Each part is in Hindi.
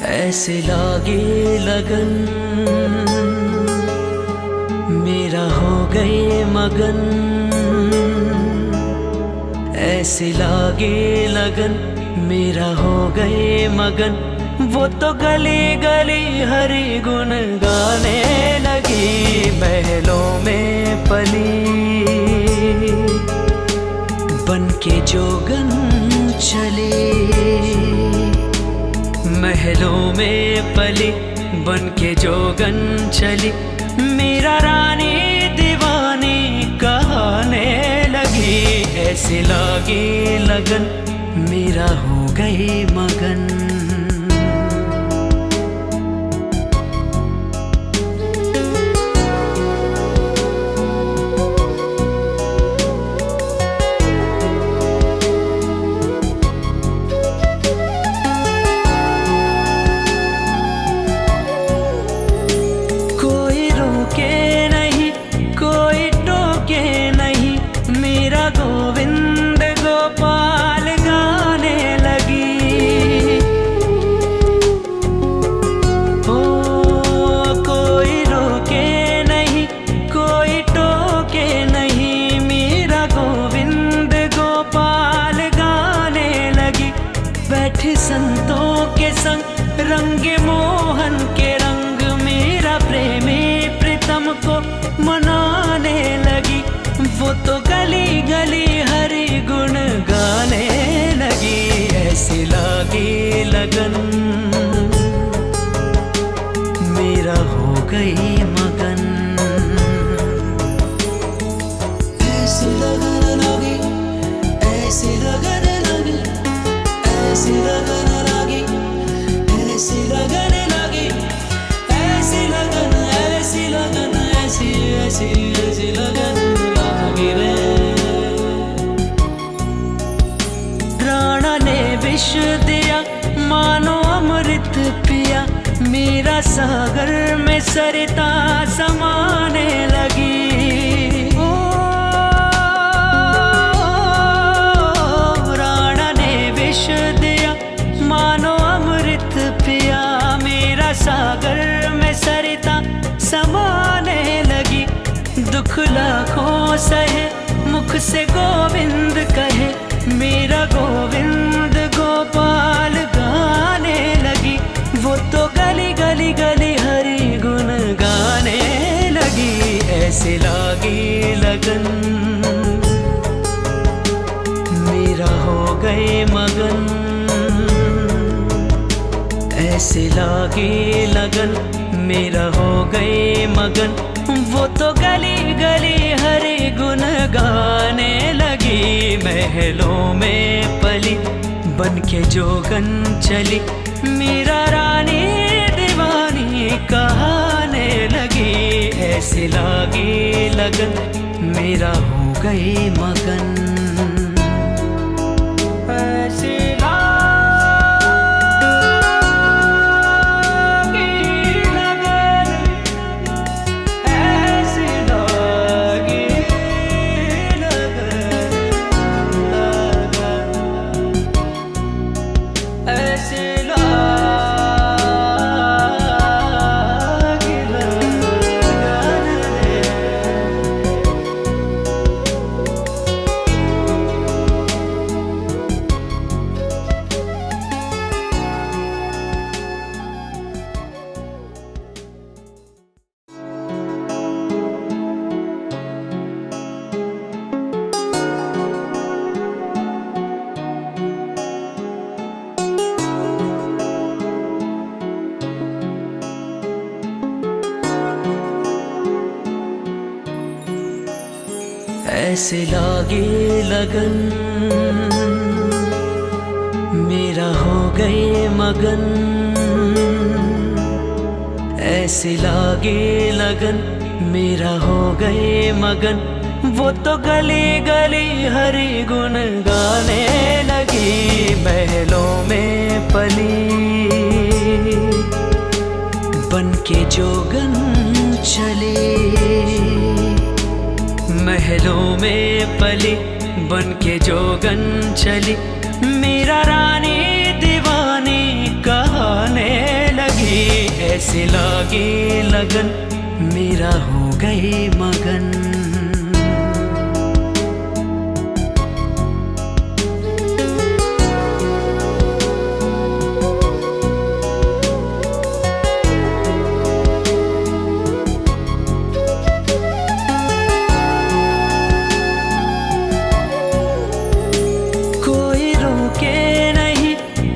ऐसे लागे लगन मेरा हो गए मगन। ऐसे लागे लगन मेरा हो गए मगन। वो तो गली गली हरि गुण गाने लगी। महलों में पली बन के जोगन चली। महलों में पली बन के जोगन चली। मेरा रानी दीवानी कहने लगी। ऐसे लागे लगन मेरा हो गई मगन। गोविंद गोपाल गाने लगी। ओ कोई रोके नहीं कोई टोके नहीं। मेरा गोविंद गोपाल गाने लगी। बैठे संतों के संग रंगे मोहन के रंग। मेरा प्रेमी प्रीतम को मनाने लगी। वो तो गली गली हरि गुण गाने लगी। ऐसे लागे लगन मेरा हो गई मगन। ऐसे लगन लगी ऐसे लगन लगी ऐसे लगन लगी ऐसे लगन लगी ऐसी लगन ऐसी लगन ऐसी ऐसी ऐसी लगन। राणा ने विष दिया मानो अमृत पिया। मेरा सागर में सरिता समाने लगी। ओ राणा ने विष दिया मानो अमृत पिया। मेरा सागर में सरिता समाने लगी। दुख लाखों सहे मुख से गोविंद कहे। मेरा गोविंद गोपाल गाने लगी। वो तो गली गली गली हरि गुण गाने लगी। ऐसे लागी लगन मेरा हो गए मगन। ऐसे लागे लगन मेरा हो गए मगन। वो तो गली गली हरि गुण गाने लगी। महलों में पली बन के जोगन चली। मेरा रानी दीवानी कहने लगी। ऐसे लागे लगन मेरा हो गई मगन। ऐसे ऐसे लागे लगन मेरा हो गए मगन। ऐसे लागे लगन मेरा हो गए मगन। वो तो गली गली हरि गुण गाने लगी। महलों में पली बन के जोगन चली। महलों में पली बन के जोगन चली। मेरा रानी दीवानी कहने ऐसे लागे लगन मेरा हो गए मगन। कोई रोके नहीं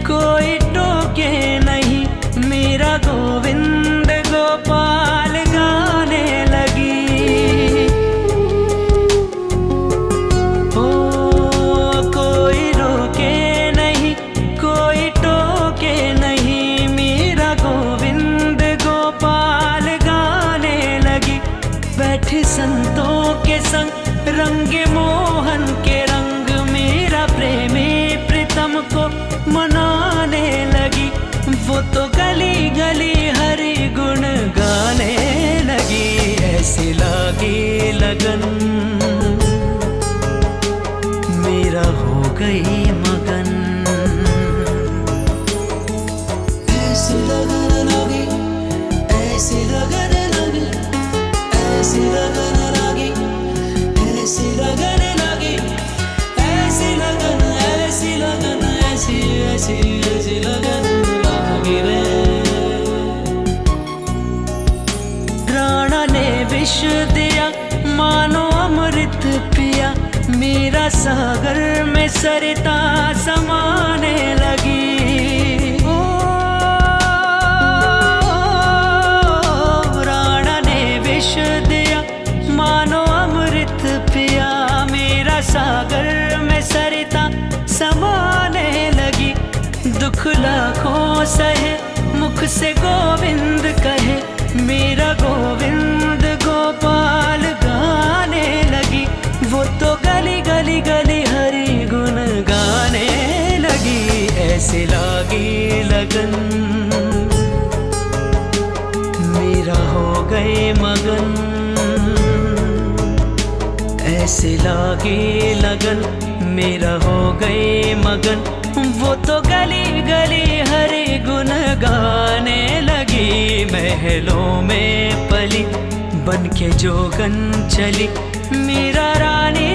कोई टोके नहीं, मेरा गोविंद गोपाल गाने लगी। ओ कोई रोके नहीं कोई टोके नहीं, मेरा गोविंद गोपाल गाने लगी। बैठे संतों के संग रंगे मोहन के रंग, मेरा प्रेमी प्रीतम को मनाने लगी। वो तो गली गली हरि गुण गाने लगी। ऐसे लागे लगन मेरा हो गई मगन। ऐसे लगन लगी ऐसे लगन लगी ऐसे लगन लगी ऐसे लगन लगी ऐसी लगन ऐसी लगन ऐसी ऐसी ऐसी लगन लगी रे। राणा ने विष दिया मानो अमृत पिया, मेरा सागर में सरिता समाने लगी। ओ राणा ने विष दिया मानो अमृत पिया, मेरा सागर में सरिता समाने लगी। दुख लाखों सहे मुख से गोविंद कहे, मेरा गोविंद गोपाल गाने लगी। वो तो गली गली गली हरि गुण गाने लगी। ऐसे लागी लगन मेरा हो गए मगन। ऐसे लागे लगन मेरा हो गए मगन। वो तो गली गली हरि गुण गाने लगी। महलों में पली बन के जोगन चली, मेरा रानी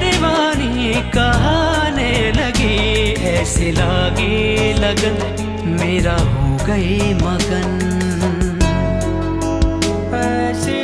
दीवानी कहाने लगी। ऐसे लागे लगन मेरा हो गए मगन। ऐसे